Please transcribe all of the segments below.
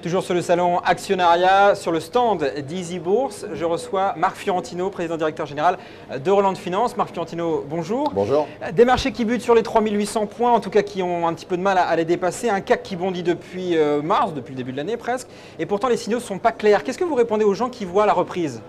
Toujours sur le salon Actionnariat, sur le stand d'Easy Bourse, je reçois Marc Fiorentino, président directeur général de Roland Finance. Marc Fiorentino, bonjour. Bonjour. Des marchés qui butent sur les 3800 points, en tout cas qui ont un petit peu de mal à les dépasser. Un CAC qui bondit depuis mars, depuis le début de l'année presque. Et pourtant, les signaux ne sont pas clairs. Qu'est-ce que vous répondez aux gens qui voient la reprise ?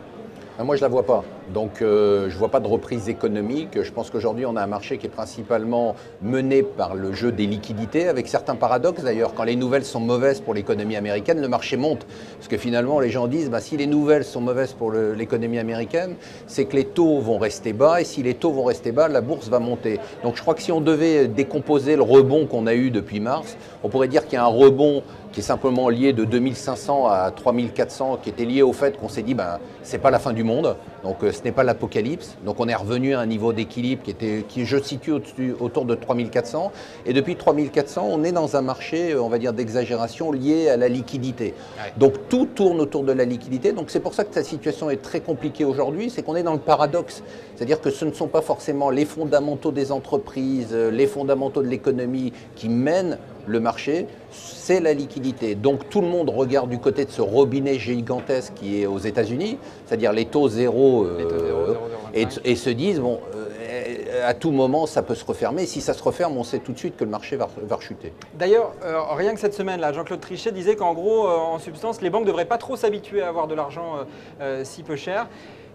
Moi, je ne la vois pas. Donc, je ne vois pas de reprise économique. Je pense qu'aujourd'hui, on a un marché qui est principalement mené par le jeu des liquidités, avec certains paradoxes d'ailleurs. Quand les nouvelles sont mauvaises pour l'économie américaine, le marché monte. Parce que finalement, les gens disent, si les nouvelles sont mauvaises pour l'économie américaine, c'est que les taux vont rester bas. Et si les taux vont rester bas, la bourse va monter. Donc, je crois que si on devait décomposer le rebond qu'on a eu depuis mars, on pourrait dire qu'il y a un rebond qui est simplement lié de 2500 à 3400, qui était lié au fait qu'on s'est dit, c'est pas la fin du monde, donc ce n'est pas l'apocalypse. Donc on est revenu à un niveau d'équilibre qui je situe autour de 3400. Et depuis 3400, on est dans un marché, on va dire, d'exagération lié à la liquidité. Ouais. Donc tout tourne autour de la liquidité. Donc c'est pour ça que cette situation est très compliquée aujourd'hui, c'est qu'on est dans le paradoxe. C'est-à-dire que ce ne sont pas forcément les fondamentaux des entreprises, les fondamentaux de l'économie qui mènent le marché, c'est la liquidité. Donc tout le monde regarde du côté de ce robinet gigantesque qui est aux États-Unis, c'est-à-dire les taux zéro, et se disent, à tout moment, ça peut se refermer. Si ça se referme, on sait tout de suite que le marché va rechuter. D'ailleurs, rien que cette semaine-là, Jean-Claude Trichet disait qu'en gros, en substance, les banques ne devraient pas trop s'habituer à avoir de l'argent si peu cher.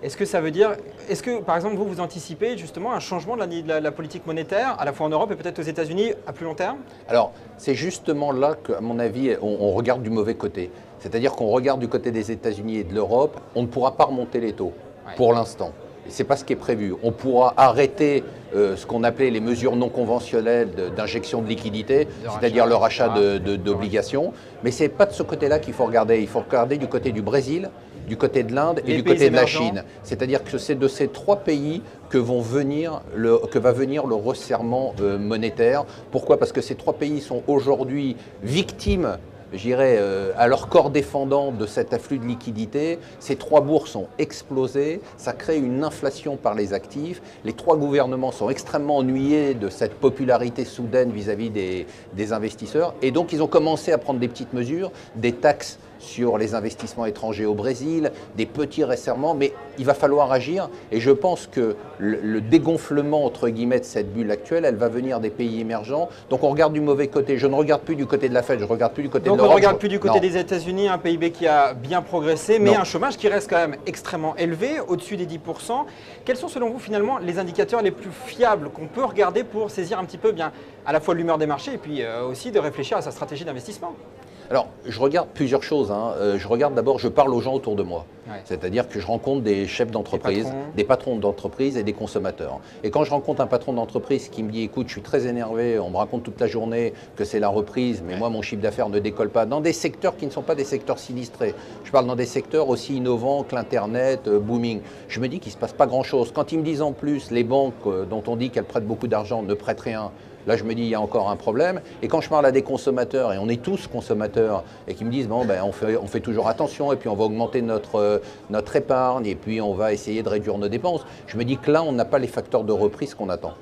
Est-ce que ça veut dire, est-ce que par exemple vous anticipez justement un changement de la politique monétaire, à la fois en Europe et peut-être aux États-Unis à plus long terme ? Alors c'est justement là qu'à mon avis on regarde du mauvais côté. C'est-à-dire qu'on regarde du côté des États-Unis et de l'Europe, on ne pourra pas remonter les taux pour l'instant. Ce n'est pas ce qui est prévu. On pourra arrêter ce qu'on appelait les mesures non conventionnelles d'injection de liquidité, c'est-à-dire le rachat d'obligations. Mais ce n'est pas de ce côté-là qu'il faut regarder. Il faut regarder du côté du Brésil, du côté de l'Inde et du côté de la Chine. C'est-à-dire que c'est de ces trois pays que va venir le resserrement monétaire. Pourquoi ? Parce que ces trois pays sont aujourd'hui victimes, je dirais, à leur corps défendant de cet afflux de liquidités. Ces trois bourses ont explosé, ça crée une inflation par les actifs. Les trois gouvernements sont extrêmement ennuyés de cette popularité soudaine vis-à-vis des investisseurs. Et donc, ils ont commencé à prendre des petites mesures, des taxes sur les investissements étrangers au Brésil, des petits resserrements, mais il va falloir agir. Et je pense que le dégonflement, entre guillemets, de cette bulle actuelle, elle va venir des pays émergents. Donc on regarde du mauvais côté. Je ne regarde plus du côté de la Fed, je ne regarde plus du côté de l'Europe. Donc on ne regarde plus du côté des États-Unis, un PIB qui a bien progressé, mais un chômage qui reste quand même extrêmement élevé, au-dessus des 10%. Quels sont selon vous finalement les indicateurs les plus fiables qu'on peut regarder pour saisir un petit peu à la fois l'humeur des marchés et puis aussi de réfléchir à sa stratégie d'investissement ? Alors, je regarde plusieurs choses. Je regarde d'abord, je parle aux gens autour de moi. Ouais. C'est-à-dire que je rencontre des chefs d'entreprise, des patrons d'entreprise et des consommateurs. Et quand je rencontre un patron d'entreprise qui me dit « Écoute, je suis très énervé, on me raconte toute la journée que c'est la reprise, mais moi, mon chiffre d'affaires ne décolle pas. » Dans des secteurs qui ne sont pas des secteurs sinistrés. Je parle dans des secteurs aussi innovants que l'Internet, booming. Je me dis qu'il ne se passe pas grand-chose. Quand ils me disent en plus, les banques dont on dit qu'elles prêtent beaucoup d'argent ne prêtent rien, là, je me dis, il y a encore un problème. Et quand je parle à des consommateurs, et on est tous consommateurs, et qui me disent, on fait toujours attention, et puis on va augmenter notre épargne, et puis on va essayer de réduire nos dépenses, je me dis que là, on n'a pas les facteurs de reprise qu'on attend.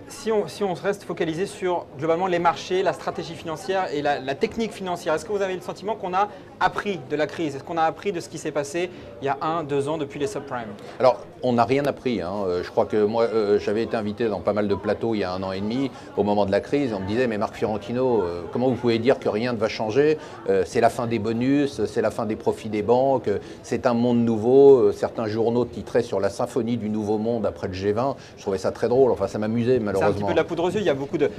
Si on se reste focalisé sur globalement les marchés, la stratégie financière et la technique financière, est-ce que vous avez le sentiment qu'on a appris de la crise ? Est-ce qu'on a appris de ce qui s'est passé il y a 1-2 ans depuis les subprimes ? Alors, on n'a rien appris. Je crois que moi, j'avais été invité dans pas mal de plateaux il y a 1 an et demi, au moment de la crise. On me disait, mais Marc Fiorentino, comment vous pouvez dire que rien ne va changer ? C'est la fin des bonus, c'est la fin des profits des banques, c'est un monde nouveau. Certains journaux titraient sur la symphonie du nouveau monde après le G20. Je trouvais ça très drôle. Enfin, ça m'amusait, malheureusement. C'est un petit peu de la poudre aux yeux, il y a beaucoup de...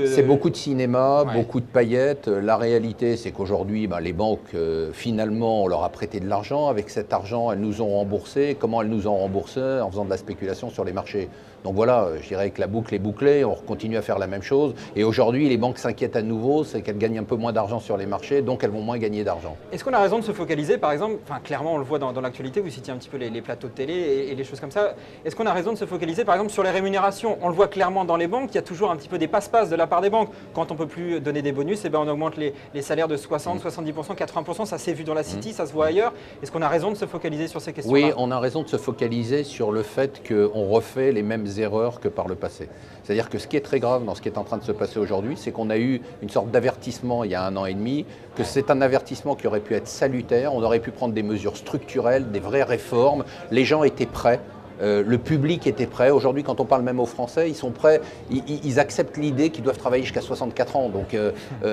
C'est beaucoup de cinéma, beaucoup de paillettes. La réalité, c'est qu'aujourd'hui, les banques, finalement, on leur a prêté de l'argent. Avec cet argent, elles nous ont remboursé. Comment elles nous ont remboursé ? En faisant de la spéculation sur les marchés. Donc voilà, je dirais que la boucle est bouclée, on continue à faire la même chose. Et aujourd'hui, les banques s'inquiètent à nouveau, c'est qu'elles gagnent un peu moins d'argent sur les marchés, donc elles vont moins gagner d'argent. Est-ce qu'on a raison de se focaliser, par exemple, clairement on le voit dans l'actualité, vous citiez un petit peu les plateaux de télé et les choses comme ça, est-ce qu'on a raison de se focaliser, par exemple, sur les rémunérations ? On le voit clairement dans les banques, il y a toujours un petit peu des passe-passe de la part des banques. Quand on ne peut plus donner des bonus, on augmente les salaires de 60, 70%, 80%, ça s'est vu dans la City, ça se voit ailleurs. Est-ce qu'on a raison de se focaliser sur ces questions-là ? Oui, on a raison de se focaliser miser sur le fait qu'on refait les mêmes erreurs que par le passé. C'est-à-dire que ce qui est très grave dans ce qui est en train de se passer aujourd'hui, c'est qu'on a eu une sorte d'avertissement il y a 1 an et demi, que c'est un avertissement qui aurait pu être salutaire, on aurait pu prendre des mesures structurelles, des vraies réformes, les gens étaient prêts. Le public était prêt. Aujourd'hui, quand on parle même aux Français, ils sont prêts, ils acceptent l'idée qu'ils doivent travailler jusqu'à 64 ans. Donc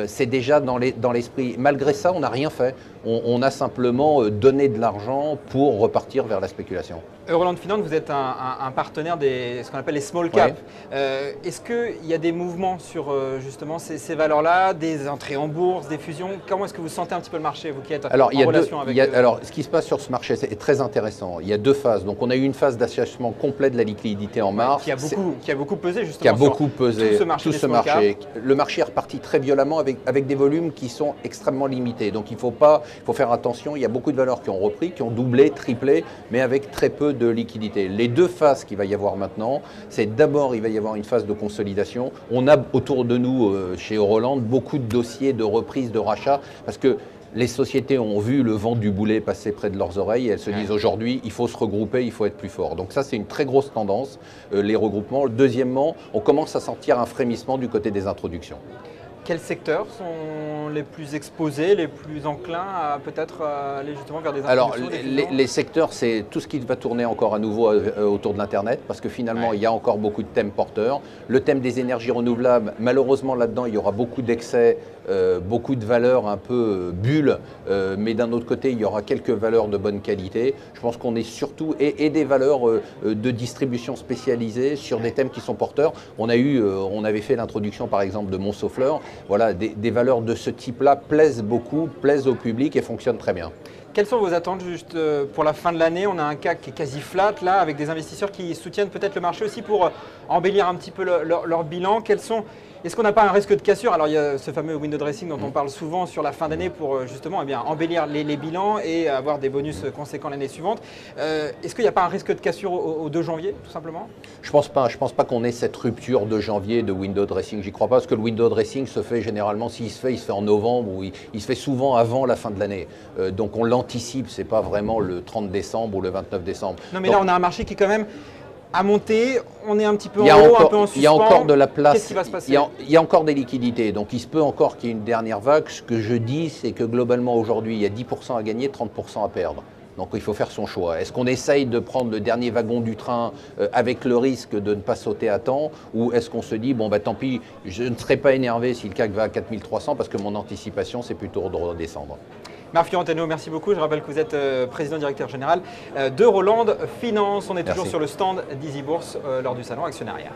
c'est déjà dans l'esprit. Malgré ça, on n'a rien fait. On a simplement donné de l'argent pour repartir vers la spéculation. Euroland Finance, vous êtes un partenaire des ce qu'on appelle les small caps. Ouais. Est-ce qu'il y a des mouvements sur justement ces valeurs-là, des entrées en bourse, des fusions? Comment est-ce que vous sentez un petit peu le marché, vous qui êtes en relation avec Alors, ce qui se passe sur ce marché, c'est très intéressant. Il y a 2 phases. Donc, on a eu une phase d'assèchement complet de la liquidité en mars. Qui a beaucoup pesé justement. Qui a beaucoup pesé tout ce marché. Le marché est reparti très violemment avec des volumes qui sont extrêmement limités. Donc, il faut faire attention. Il y a beaucoup de valeurs qui ont repris, qui ont doublé, triplé, mais avec très peu de liquidité. Les 2 phases qu'il va y avoir maintenant, c'est d'abord, il va y avoir une phase de consolidation. On a autour de nous, chez Euroland, beaucoup de dossiers de reprise, de rachat, parce que les sociétés ont vu le vent du boulet passer près de leurs oreilles et elles se disent aujourd'hui, il faut se regrouper, il faut être plus fort. Donc ça, c'est une très grosse tendance, les regroupements. Deuxièmement, on commence à sentir un frémissement du côté des introductions. Quels secteurs sont les plus exposés, les plus enclins à peut-être aller justement vers des introductions? Alors, les secteurs, c'est tout ce qui va tourner encore à nouveau autour de l'Internet, parce que finalement, il y a encore beaucoup de thèmes porteurs. Le thème des énergies renouvelables, malheureusement, là-dedans, il y aura beaucoup d'excès, beaucoup de valeurs un peu bulles, mais d'un autre côté, il y aura quelques valeurs de bonne qualité. Je pense qu'on est surtout, et des valeurs de distribution spécialisées sur des thèmes qui sont porteurs. On avait fait l'introduction, par exemple, de Montsofleur. Voilà, des valeurs de ce type-là plaisent beaucoup, plaisent au public et fonctionnent très bien. Quelles sont vos attentes juste pour la fin de l'année? On a un CAC qui est quasi flat là, avec des investisseurs qui soutiennent peut-être le marché aussi pour embellir un petit peu leur bilan. Est-ce qu'on n'a pas un risque de cassure? Alors il y a ce fameux window dressing dont on parle souvent sur la fin d'année pour justement embellir les bilans et avoir des bonus conséquents l'année suivante. Est-ce qu'il n'y a pas un risque de cassure au 2 janvier tout simplement? Je pense pas qu'on ait cette rupture de janvier de window dressing. J'y crois pas parce que le window dressing se fait généralement, s'il se fait, il se fait en novembre ou il se fait souvent avant la fin de l'année. Donc on l'anticipe, c'est pas vraiment le 30 décembre ou le 29 décembre. Non mais là on a un marché qui est quand même à monter, on est un petit peu en haut, un peu en suspens. Il y a encore de la place. Qu'est-ce qui va se passer? Il y a encore des liquidités, donc il se peut encore qu'il y ait une dernière vague. Ce que je dis, c'est que globalement aujourd'hui, il y a 10% à gagner, 30% à perdre. Donc il faut faire son choix. Est-ce qu'on essaye de prendre le dernier wagon du train avec le risque de ne pas sauter à temps, ou est-ce qu'on se dit, bon bah tant pis, je ne serai pas énervé si le CAC va à 4300 parce que mon anticipation c'est plutôt de redescendre. Marc Fiorentano, merci beaucoup. Je rappelle que vous êtes président directeur général d'Euroland Finance. On est toujours sur le stand d'EasyBourse lors du salon actionnariat.